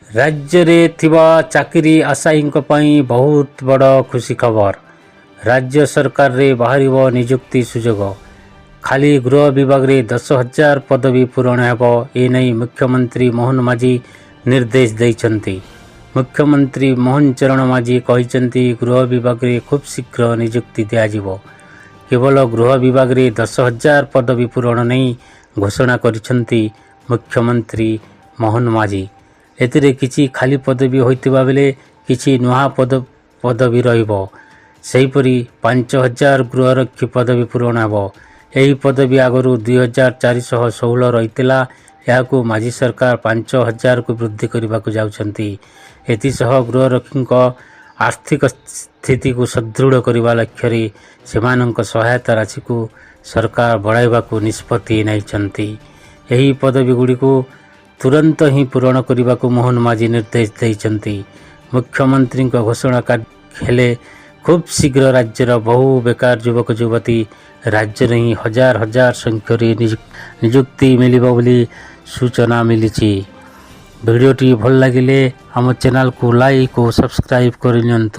राज्य रे थिबा चाकरी आशायींक पई बहुत बड़ खुशी खबर। राज्य सरकार रे बाहरिबो नियुक्ति सुजोग। खाली गृह विभाग रे 10,000 पदवी पूरण हेबो। ए नै मुख्यमंत्री मोहन माझी निर्देश दैछन्ति। मुख्यमंत्री मोहन चरण माझी कहिसन्ति गृह विभाग रे खूब शीघ्र नियुक्ति दियाजिबो। केवल गृह विभाग रे 10,000 पदवी पूरण नै घोषणा करिसन्ति मुख्यमंत्री मोहन माझी। एतिरे किछि खाली पदवी होइतिबा बेले किछि नुहा पदवी रहिबो। सेहीपरि 5,000 गृहरक्षी पदवी पूरण हेबो। एही पदवी आगरू 2,416 रहितिला। याकू माझी सरकार 5,000 को वृद्धि करबाकू जाउछन्ति। एतिसह गृहरक्षीक आर्थिक स्थिति को सुदृढ़ करबा लक्ष्य सेमानंक सहायता राशि को सरकार बढ़ाइबाकू निष्पत्ति नैछन्ति। एही पदवी गुड़िको तुरंत ही पूरण करने को मोहन माझी निर्देश देइछन्ति। मुख्यमंत्री घोषणा हेले खूब शीघ्र राज्यर बहु बेकार युवक युवती राज्य ही हजार हजार संख्या नियुक्ति मिलिबो बोली सूचना मिली। वीडियोटी भल लगिले आम चैनल को लाइक और सब्सक्राइब कर नियंतु।